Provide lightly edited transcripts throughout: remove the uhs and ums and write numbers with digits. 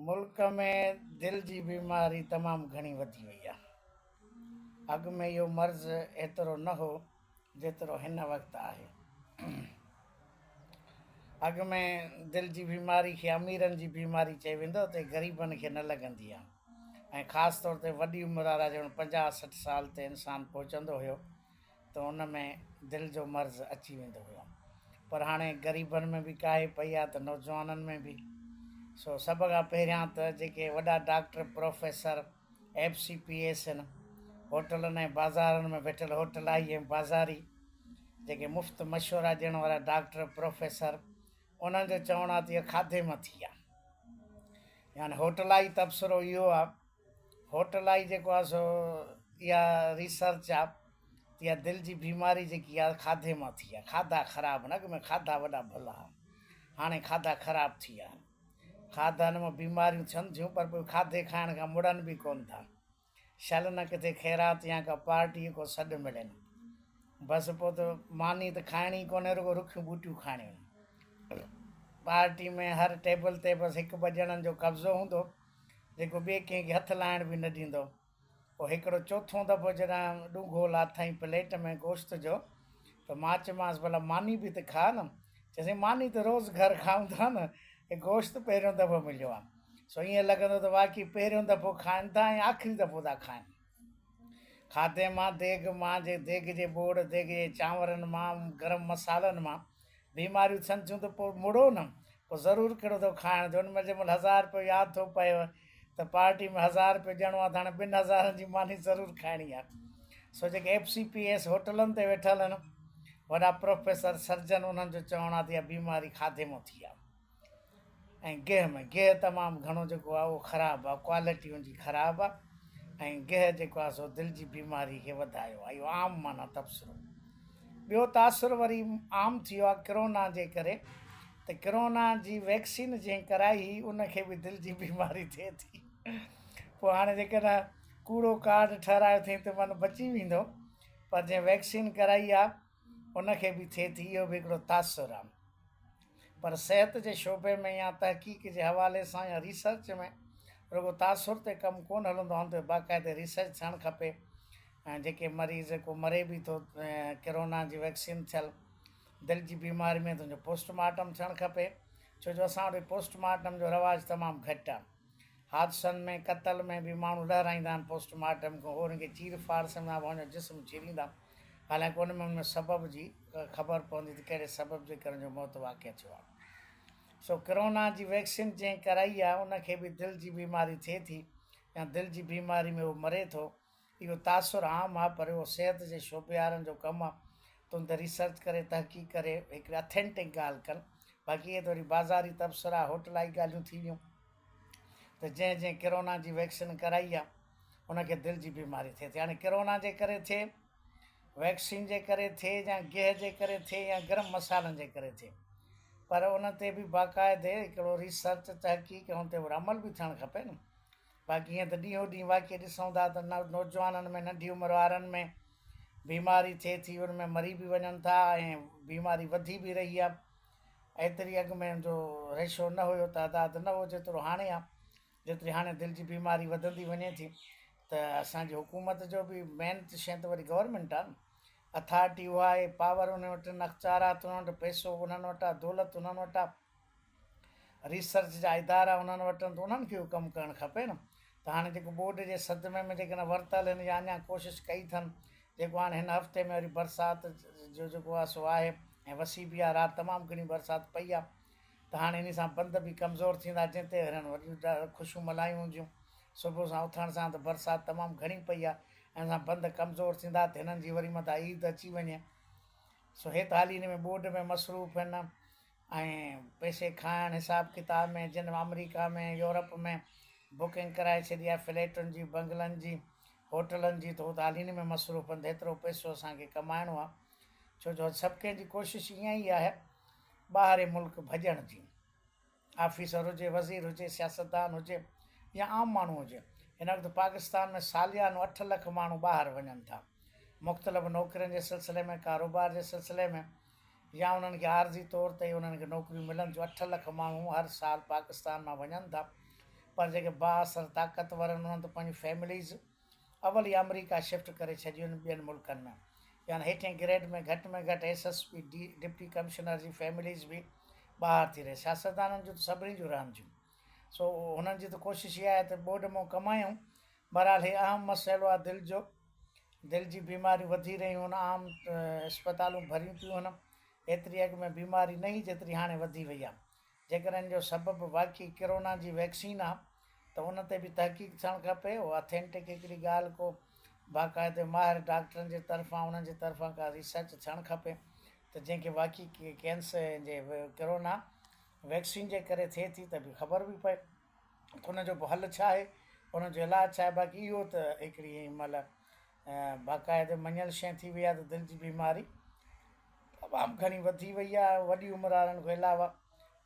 मुल्क में दिल जी बीमारी तमामु घणी वधी वई आहे। अॻु में इहो मर्ज़ एतिरो न हो जेतिरो हिन वक़्तु आहे। अॻु में दिल जी बीमारी खे अमीरनि जी बीमारी चई वेंदो त ग़रीबनि खे न लॻंदी आहे, ऐं ख़ासि तौर ते वॾी उमिरि वारा ॼण 50-60 साल ते इंसानु पहुचंदो हुयो त उन में दिलि जो मर्ज़ अची वेंदो हुयो। पर हाणे ग़रीबनि में बि काहे पई आहे त नौजवाननि में बि। सो सब खां पहिरियां त जेके वॾा डॉक्टर प्रोफेसर FCPS आहिनि, होटलनि ऐं बाज़ारनि में वेठल होटलाई ऐं बाज़ारी जेके मुफ़्त मशवरा ॾियण वारा डॉक्टर प्रोफेसर, उन्हनि जो चवणु आहे त इहा खाधे मथी आहे। यानी होटलाई तबसरो इहो आहे, होटलाई जेको आहे सो इहा रिसर्च आहे त इहा दिलि जी बीमारी जेकी आहे खाधे मां थी आहे। खाधा ख़राबु न, अॻु में खाधा वॾा भला हुआ, हाणे खाधा ख़राबु थी विया आहिनि। खाधनि मां बीमारियूं थियनि थियूं, पर पोइ खाधे खाइण खां मुड़नि बि कोन था। शल न किथे ख़ैरात या का पार्टी को सॾु मिलेनि, बसि पोइ त मानी त खाइणी कोन्हे, रुॻो रुखियूं ॿूटियूं खाइणियूं आहिनि। पार्टी में हर टेबल ते बसि हिकु ॿ ॼणनि जो कब्ज़ो हूंदो जेको ॿिए कंहिंखे हथु लाइण बि न ॾींदो। पोइ हिकिड़ो चोथों दफ़ो जॾहिं ॾूंघो लाथई प्लेट में गोश्त जो, त मां चयोमांसि भला मानी बि त खा न। चइसई मानी त रोज़ु घर खाऊं था न, हे गोश्त पहिरियों दफ़ो मिलियो आहे। सो ईअं लॻंदो त वाक़ई पहिरियों दफ़ो खाइनि था ऐं आख़िरी दफ़ो था खाइनि। खाधे मां, देग मां, देग जे बोड़, देग जे चांवरनि मां, गरम मसालनि मां बीमारियूं थियनि थियूं त पोइ मुड़ो न, पोइ ज़रूरु कहिड़ो थो खाइण जो। उनमें जंहिंमहिल 1000 रुपयो यादि थो पएव त पार्टी में 1000 रुपयो ॾियणो आहे त हाणे 2000 जी मानी ज़रूरु खाइणी आहे। सो जेके FCPS होटलनि ते वेठल आहिनि, वॾा प्रोफेसर सर्जन, उन्हनि जो चवणु आहे त इहा बीमारी खाधे मां थी आहे। ऐं गिह में, गिह तमामु घणो जेको आहे उहो ख़राबु आहे, क्वालिटी हुनजी ख़राबु आहे, ऐं गिह जेको आहे सो दिलि जी बीमारी खे वधायो आहे। इहो आम माना तबसरो। ॿियो तासुर वरी आम थी वियो आहे कोरोना जे करे, त कोरोना जी वैक्सीन जंहिं कराई उनखे बि दिलि जी बीमारी थिए थी। पोइ हाणे जेकॾहिं कूड़ो कार्ड ठहिरायो अथई त माना बची वेंदो, पर जंहिं वैक्सीन कराई आहे उनखे बि थिए थी। इहो बि हिकिड़ो तासुर आहे। पर सिहत जे शोबे में या तहक़ीक़ जे हवाले सां या रिसर्च में रुॻो तासुर ते कमु कोन हलंदो आहे, त बाक़ाइदे रिसर्च थियणु खपे। ऐं जेके मरीज़ को मरे बि थो कोरोना जी वैक्सीन थियल दिलि जी बीमारी में, तुंहिंजो पोस्टमार्टम थियणु खपे। छो जो असां वटि पोस्टमार्टम जो रवाजु तमामु घटि आहे। हादसनि में, क़तल में बि माण्हू लहराईंदा आहिनि पोस्टमार्टम खां, उनखे चीर फाड़ सां वञो जिस्म चीरींदा, हालांकि उन में सबब जी ख़बर पवंदी त कहिड़े सबब जे करे जो मौत वाक़िया थियो आहे। सो कोरोना जी वैक्सीन जंहिं कराई आहे उनखे बि दिलि जी बीमारी थिए थी, या दिलि जी बीमारी में उहो मरे थो। इहो तासुर आम आहे, पर उहो सिहत जे शोबे वारनि जो कमु आहे त उन ते रिसर्च करे, तहक़ीक़ करे हिकिड़ी ऑथेंटिक ॻाल्हि कनि। बाक़ी इहे त वरी बाज़ारी तबसरा, होटलाई ॻाल्हियूं थी वियूं। त जंहिं कोरोना जी वैक्सीन कराई आहे उनखे दिलि जी बीमारी थिए थी। हाणे कोरोना जे करे थिए, वैक्सीन जे करे थिए, या गिह जे करे थिए, या गरम मसालनि जे करे थिए, पर उन ते बि बाक़ाइदे हिकिड़ो रिसर्च तहक़ीक़ ऐं उन ते अमल बि थियणु खपे न। बाक़ी ईअं त ॾींहों ॾींहुं वाक़ई ॾिसूं था त नौजवाननि में, नंढी उमिरि वारनि में बीमारी थिए थी, उनमें मरी बि वञनि था, ऐं बीमारी वधी बि रही आहे। एतिरी अॻु में जो रेशो न हुयो, तइदादु न हो जेतिरो हाणे आहे, जेतिरी हाणे दिलि जी बीमारी वधंदी वञे थी। त असांजी हुकूमत जो बि मेन शइ त वरी गवर्नमेंट आहे न। अथॉरिटी उहा आहे, पावर उन वटि आहिनि, अख़्तियारात उन्हनि वटि, पैसो उन्हनि वटि आहे, दौलत उन्हनि वटि आहे, रिसर्च जा इदारा उन्हनि वटि आहिनि, त उन्हनि खे उहो कमु करणु खपे न। त हाणे जेको बोर्ड जे सदमे में जेकॾहिं वरितल आहिनि या अञा कोशिशि कई अथनि, जेको हाणे हिन हफ़्ते में वरी बरसाति जो जेको आहे सो आहे, ऐं वसी बि आहे, राति तमामु घणी बरसाति पई आहे, त हाणे इन सां बंदि बि कमज़ोर थींदा, जंहिं ते हिननि वॾियूं ख़ुशियूं मल्हायूं हूंदियूं। सुबुह सां उथण सां त बरसाति तमामु घणी पई आहे, ऐं असां बंदि कमज़ोर थींदा त हिननि जी वरी मथां ईद अची वञे। सो हे त हाली हिन में बोर्ड में मसरूफ़ आहिनि, ऐं पैसे खाइण हिसाब किताब में, जिन अमरीका में, यूरोप में बुकिंग कराए छॾी आहे फ्लैटुनि जी, बंगलनि जी, होटलनि जी, त उहो त हाली हिन में मसरूफ़ आहिनि। त हेतिरो पैसो असांखे कमाइणो आहे, छो जो सभु कंहिंजी कोशिशि ईअं ई आहे ॿाहिरि मुल्क भॼण जी। ऑफिसर हुजे, वज़ीर हुजे, सियासतदान हुजे, या आम माण्हू हुजे। हिन वक़्तु पाकिस्तान में सालियानो 8 लख माण्हू ॿाहिरि वञनि था, मुख़्तलिफ़ नौकरियुनि जे सिलसिले में, कारोबार जे सिलसिले में, या उन्हनि खे आर्ज़ी तौर ते उन्हनि खे नौकरियूं मिलनि थियूं। 8 लख माण्हू हर साल पाकिस्तान मां वञनि था। पर जेके बाअसर ताक़तवर आहिनि उन्हनि त पंहिंजी फैमिलीज़ अवल ई अमेरिका शिफ्ट करे छॾियूं आहिनि ॿियनि मुल्कनि में, यानी हेठें ग्रेड में घटि एसएसपी डिप्टी कमिश्नर जी फैमिलीज़ बि ॿाहिरि थी रहे, सियासतदाननि जूं त सभिनी जूं रहनि थियूं। सो हुननि जी त कोशिशि इहा आहे त ॿोॾ मों कमायूं। बहरहाल हे अहम मसइलो आहे दिलि जो, दिलि जी बीमारियूं वधी रहियूं आहिनि, आम अस्पतालूं भरियूं पियूं आहिनि, एतिरी अॻु में बीमारी न हुई जेतिरी हाणे वधी वई आहे। जेकॾहिं इन जो सबबु वाक़ई कोरोना जी वैक्सीन आहे त उन ते बि तहक़ीक़ थियणु खपे, उहा ऑथेंटिक हिकिड़ी ॻाल्हि को बाक़ाइदे माहिर डॉक्टरनि जे तरफ़ां उन्हनि जे तरफ़ां का रिसर्च थियणु खपे त जंहिंखे वाक़ई कैंसर जे कोरोना वैक्सीन जे करे थिए थी त बि ख़बर बि पए त उनजो हल छा आहे, उनजो इलाजु छा आहे। बाक़ी इहो त हिकिड़ी मतिलबु बाक़ाइदे मञियल शइ थी वई आहे त दिलि जी बीमारी तमामु घणी वधी वई आहे। वॾी उमिरि वारनि खां अलावा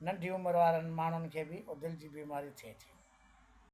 नंढी उमिरि वारनि माण्हुनि खे बि दिलि जी बीमारी थिए थी।